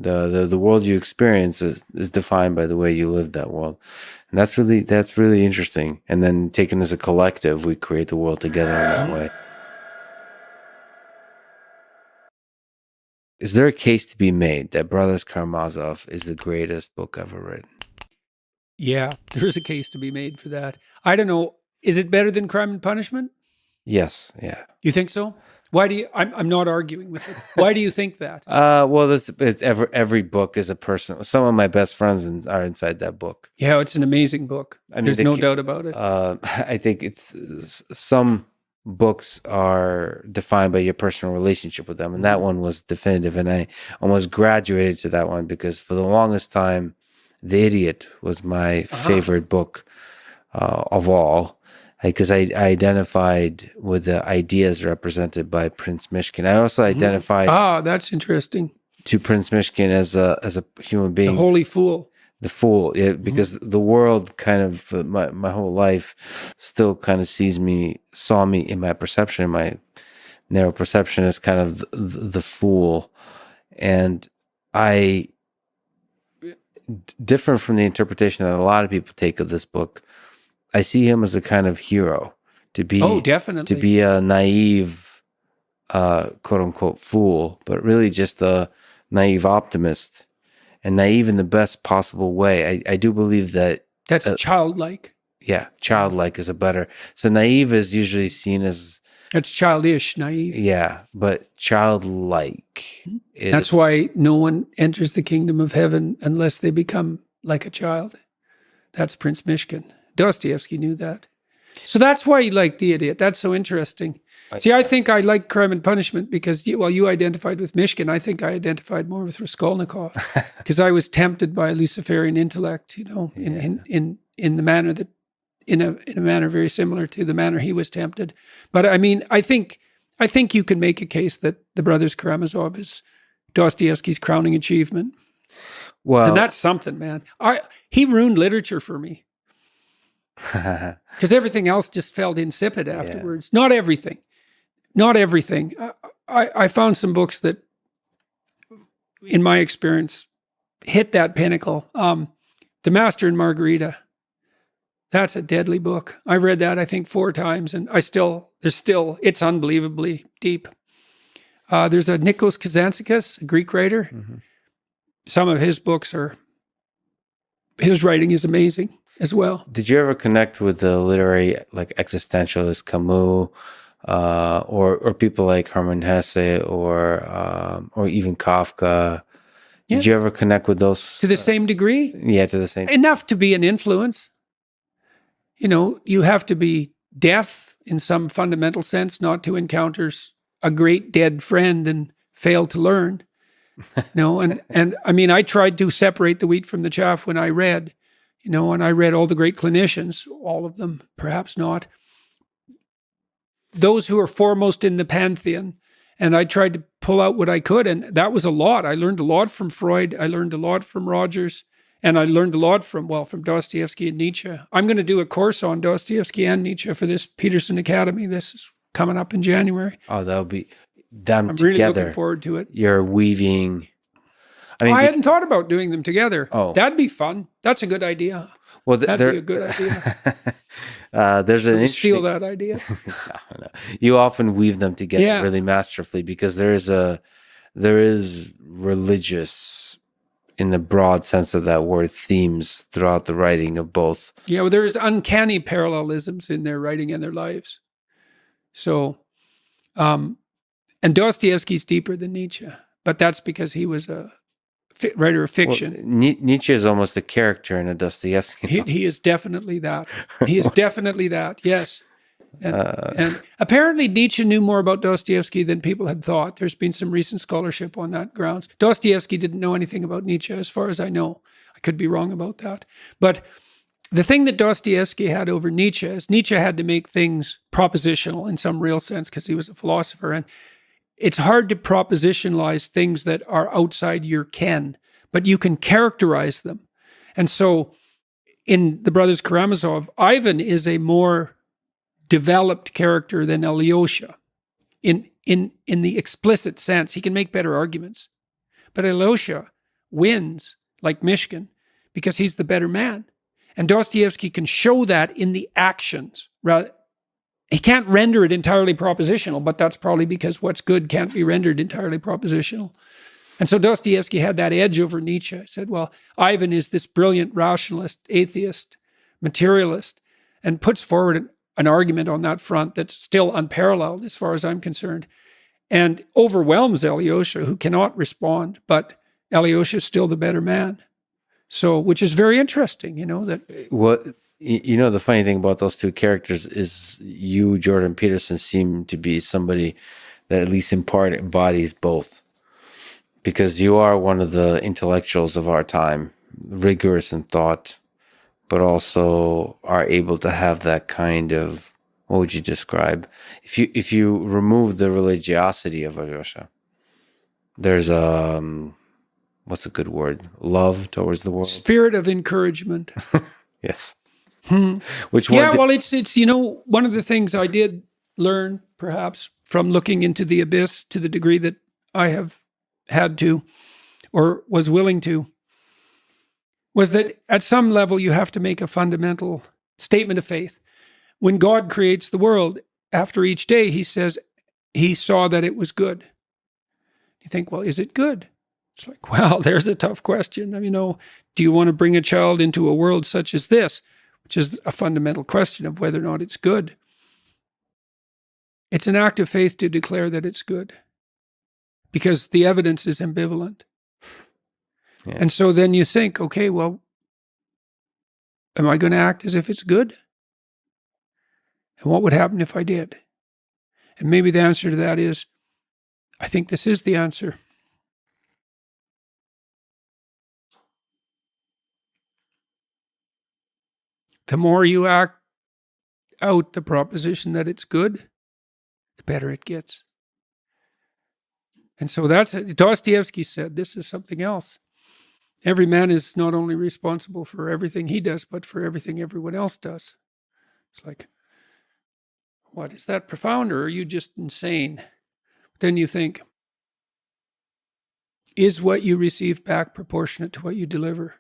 The world you experience is defined by the way you live that world. And that's really interesting. And then taken as a collective, we create the world together in that way. Is there a case to be made that Brothers Karamazov is the greatest book ever written? Yeah, there's a case to be made for that. I don't know. Is it better than Crime and Punishment? Yes. Yeah. You think so? Why do you? I'm not arguing with it. Why do you think that? Well, every book is a person. Some of my best friends are inside that book. Yeah, it's an amazing book. There's no doubt about it. I think some books are defined by your personal relationship with them, and that one was definitive. And I almost graduated to that one because for the longest time, The Idiot was my favorite book of all. Because I identified with the ideas represented by Prince Mishkin. I also identified that's interesting. to Prince Mishkin as a human being. The holy fool. The fool, because the world kind of, my whole life still kind of saw me in my perception, in my narrow perception as kind of the fool. And different from the interpretation that a lot of people take of this book, I see him as a kind of hero, to be definitely. to be a naive, quote unquote fool, but really just a naive optimist, and naive in the best possible way. I do believe that that's childlike. Yeah, childlike is a better. So naive is usually seen as that's childish, naive. Yeah, but childlike. That's why no one enters the kingdom of heaven unless they become like a child. That's Prince Mishkin. Dostoevsky knew that. So that's why you like The Idiot. That's so interesting. See, I think I like Crime and Punishment because, you identified with Mishkin. I think I identified more with Raskolnikov because I was tempted by a Luciferian intellect, in the manner that, in a manner very similar to the manner he was tempted. But I mean, I think you can make a case that The Brothers Karamazov is Dostoevsky's crowning achievement. Well, and that's something, man. He ruined literature for me. Because everything else just felt insipid afterwards. Yeah. Not everything. I found some books that, in my experience, hit that pinnacle. The Master and Margarita. That's a deadly book. I read that, I think, 4 times, and it's unbelievably deep. There's a Nikos Kazantzakis, a Greek writer. Mm-hmm. Some of his writing is amazing as well. Did you ever connect with the literary, like existentialist Camus, or people like Hermann Hesse, or even Kafka? Yeah. Did you ever connect with those to the same degree? Yeah, to the same enough to be an influence. You have to be deaf in some fundamental sense not to encounter a great dead friend and fail to learn. And I mean, I tried to separate the wheat from the chaff when I read. And I read all the great clinicians, all of them, perhaps not. Those who are foremost in the pantheon. And I tried to pull out what I could. And that was a lot. I learned a lot from Freud. I learned a lot from Rogers. And I learned a lot from Dostoevsky and Nietzsche. I'm going to do a course on Dostoevsky and Nietzsche for this Peterson Academy. This is coming up in January. Oh, that'll be them I'm together. Really looking forward to it. You're weaving... I hadn't thought about doing them together. Oh. That'd be fun. That's a good idea. Well, that'd be a good idea. There's an interesting... Steal that idea. No. You often weave them together really masterfully because there is religious, in the broad sense of that word, themes throughout the writing of both. Yeah, well, there's uncanny parallelisms in their writing and their lives. So, and Dostoevsky's deeper than Nietzsche, but that's because he was a writer of fiction. Well, Nietzsche is almost a character in a Dostoevsky novel. He is definitely that. He is definitely that, yes. And apparently Nietzsche knew more about Dostoevsky than people had thought. There's been some recent scholarship on that grounds. Dostoevsky didn't know anything about Nietzsche, as far as I know. I could be wrong about that. But the thing that Dostoevsky had over Nietzsche is Nietzsche had to make things propositional in some real sense because he was a philosopher. And it's hard to propositionalize things that are outside your ken, but you can characterize them. And so in The Brothers Karamazov, Ivan is a more developed character than Alyosha in the explicit sense. He can make better arguments. But Alyosha wins, like Mishkin, because he's the better man. And Dostoevsky can show that in the actions. He can't render it entirely propositional, but that's probably because what's good can't be rendered entirely propositional. And so Dostoevsky had that edge over Nietzsche. He said, well, Ivan is this brilliant rationalist, atheist, materialist, and puts forward an argument on that front that's still unparalleled as far as I'm concerned, and overwhelms Alyosha, who cannot respond, but Alyosha is still the better man. So, which is very interesting, that... The funny thing about those two characters is you, Jordan Peterson, seem to be somebody that at least in part embodies both. Because you are one of the intellectuals of our time, rigorous in thought, but also are able to have that kind of, what would you describe? If you remove the religiosity of Alyosha, there's what's a good word? Love towards the world? Spirit of encouragement. Yes. Which one? Yeah, well, it's one of the things I did learn, perhaps, from looking into the abyss to the degree that I have had to, or was willing to, was that at some level you have to make a fundamental statement of faith. When God creates the world, after each day, he says he saw that it was good. You think, well, is it good? It's like, well, there's a tough question. Do you want to bring a child into a world such as this? Which is a fundamental question of whether or not it's good. It's an act of faith to declare that it's good, because the evidence is ambivalent. Yeah. And so then you think, okay, well, am I going to act as if it's good? And what would happen if I did? And maybe the answer to that is, I think this is the answer. The more you act out the proposition that it's good, the better it gets. And so that's it. Dostoevsky said, this is something else. Every man is not only responsible for everything he does, but for everything everyone else does. It's like, what, is that profound, or are you just insane? Then you think, is what you receive back proportionate to what you deliver?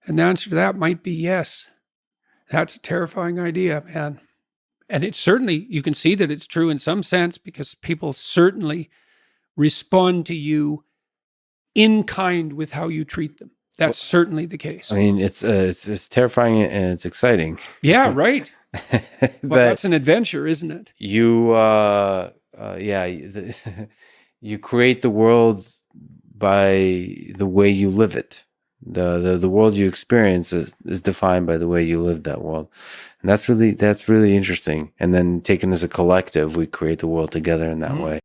And the answer to that might be yes. That's a terrifying idea, man. And it's certainly, you can see that it's true in some sense, because people certainly respond to you in kind with how you treat them. That's certainly the case. I mean, it's terrifying and it's exciting. Yeah, right. Well, that's an adventure, isn't it? You, you create the world by the way you live it. The world you experience is defined by the way you live that world. And that's really interesting. And then taken as a collective, we create the world together in that way.